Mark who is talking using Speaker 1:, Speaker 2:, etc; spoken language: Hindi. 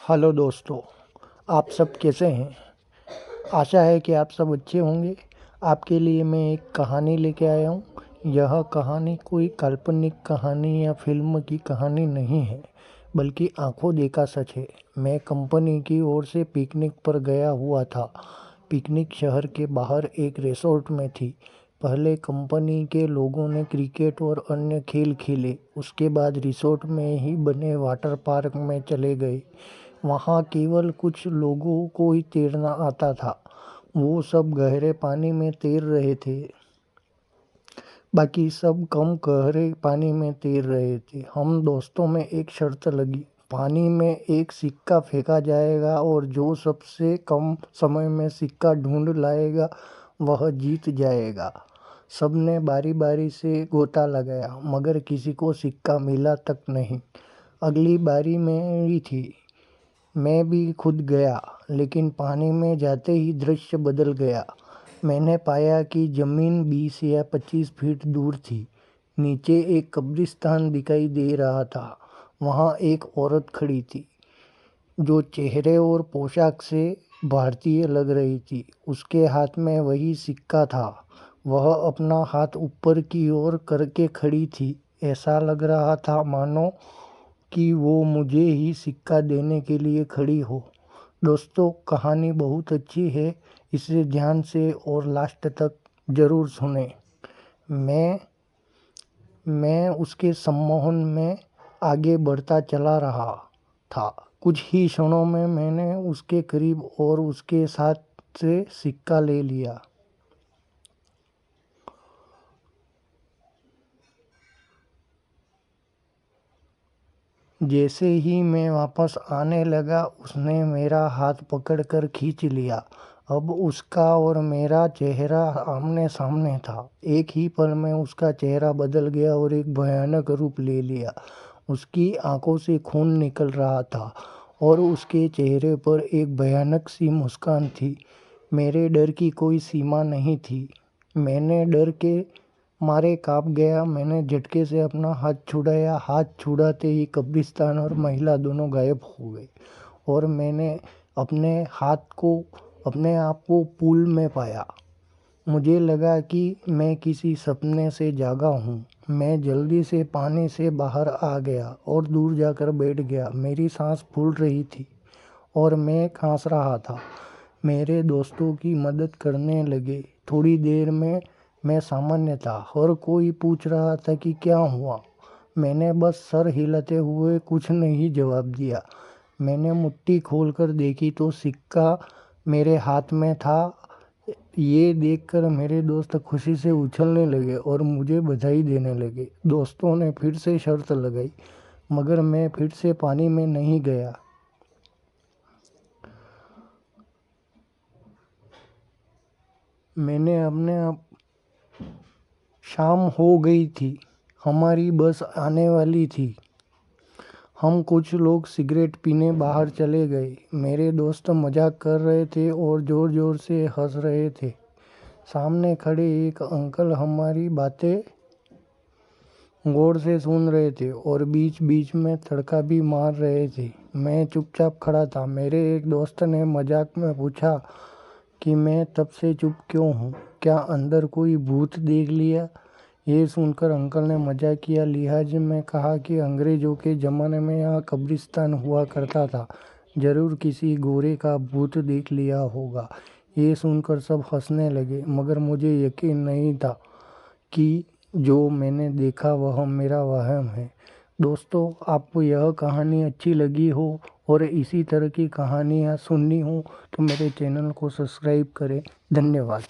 Speaker 1: हेलो दोस्तों, आप सब कैसे हैं। आशा है कि आप सब अच्छे होंगे। आपके लिए मैं एक कहानी लेके आया हूँ। यह कहानी कोई काल्पनिक कहानी या फिल्म की कहानी नहीं है, बल्कि आंखों देखा सच है। मैं कंपनी की ओर से पिकनिक पर गया हुआ था। पिकनिक शहर के बाहर एक रिसोर्ट में थी। पहले कंपनी के लोगों ने क्रिकेट और अन्य खेल खेले। उसके बाद रिसोर्ट में ही बने वाटर पार्क में चले गए। वहाँ केवल कुछ लोगों को ही तैरना आता था। वो सब गहरे पानी में तैर रहे थे। बाकी सब कम गहरे पानी में तैर रहे थे। हम दोस्तों में एक शर्त लगी, पानी में एक सिक्का फेंका जाएगा और जो सबसे कम समय में सिक्का ढूंढ लाएगा वह जीत जाएगा। सबने बारी बारी से गोता लगाया, मगर किसी को सिक्का मिला तक नहीं। अगली बारी मेरी थी। मैं भी खुद गया, लेकिन पानी में जाते ही दृश्य बदल गया। मैंने पाया कि ज़मीन 20 या 25 फीट दूर थी। नीचे एक कब्रिस्तान दिखाई दे रहा था। वहाँ एक औरत खड़ी थी, जो चेहरे और पोशाक से भारतीय लग रही थी। उसके हाथ में वही सिक्का था। वह अपना हाथ ऊपर की ओर करके खड़ी थी। ऐसा लग रहा था मानो कि वो मुझे ही सिक्का देने के लिए खड़ी हो। दोस्तों, कहानी बहुत अच्छी है। इसे ध्यान से और लास्ट तक ज़रूर सुने। मैं मैं उसके सम्मोहन में आगे बढ़ता चला रहा था। कुछ ही क्षणों में मैंने उसके करीब और उसके साथ से सिक्का ले लिया। जैसे ही मैं वापस आने लगा, उसने मेरा हाथ पकड़कर खींच लिया। अब उसका और मेरा चेहरा आमने सामने था। एक ही पल में उसका चेहरा बदल गया और एक भयानक रूप ले लिया। उसकी आंखों से खून निकल रहा था और उसके चेहरे पर एक भयानक सी मुस्कान थी। मेरे डर की कोई सीमा नहीं थी। मैंने डर के मारे काँप गया। मैंने झटके से अपना हाथ छुड़ाया। हाथ छुड़ाते ही कब्रिस्तान और महिला दोनों गायब हो गए और मैंने अपने हाथ को अपने आप को पूल में पाया। मुझे लगा कि मैं किसी सपने से जागा हूँ। मैं जल्दी से पानी से बाहर आ गया और दूर जाकर बैठ गया। मेरी सांस फूल रही थी और मैं खांस रहा था। मेरे दोस्तों की मदद करने लगे। थोड़ी देर में मैं सामान्य था। हर कोई पूछ रहा था कि क्या हुआ। मैंने बस सर हिलाते हुए कुछ नहीं जवाब दिया। मैंने मुट्ठी खोलकर देखी तो सिक्का मेरे हाथ में था। ये देखकर मेरे दोस्त खुशी से उछलने लगे और मुझे बधाई देने लगे। दोस्तों ने फिर से शर्त लगाई, मगर मैं फिर से पानी में नहीं गया। मैंने अपने आप शाम हो गई थी। हमारी बस आने वाली थी। हम कुछ लोग सिगरेट पीने बाहर चले गए। मेरे दोस्त मजाक कर रहे थे और ज़ोर ज़ोर से हंस रहे थे। सामने खड़े एक अंकल हमारी बातें गौर से सुन रहे थे और बीच बीच में तड़का भी मार रहे थे। मैं चुपचाप खड़ा था। मेरे एक दोस्त ने मजाक में पूछा कि मैं तब से चुप क्यों हूँ, क्या अंदर कोई भूत देख लिया। ये सुनकर अंकल ने मजाकिया लिहाज में कहा कि अंग्रेज़ों के ज़माने में यहाँ कब्रिस्तान हुआ करता था, ज़रूर किसी गोरे का भूत देख लिया होगा। ये सुनकर सब हंसने लगे, मगर मुझे यकीन नहीं था कि जो मैंने देखा वह मेरा वहम है। दोस्तों, आपको यह कहानी अच्छी लगी हो और इसी तरह की कहानियाँ सुननी हो तो मेरे चैनल को सब्सक्राइब करें। धन्यवाद।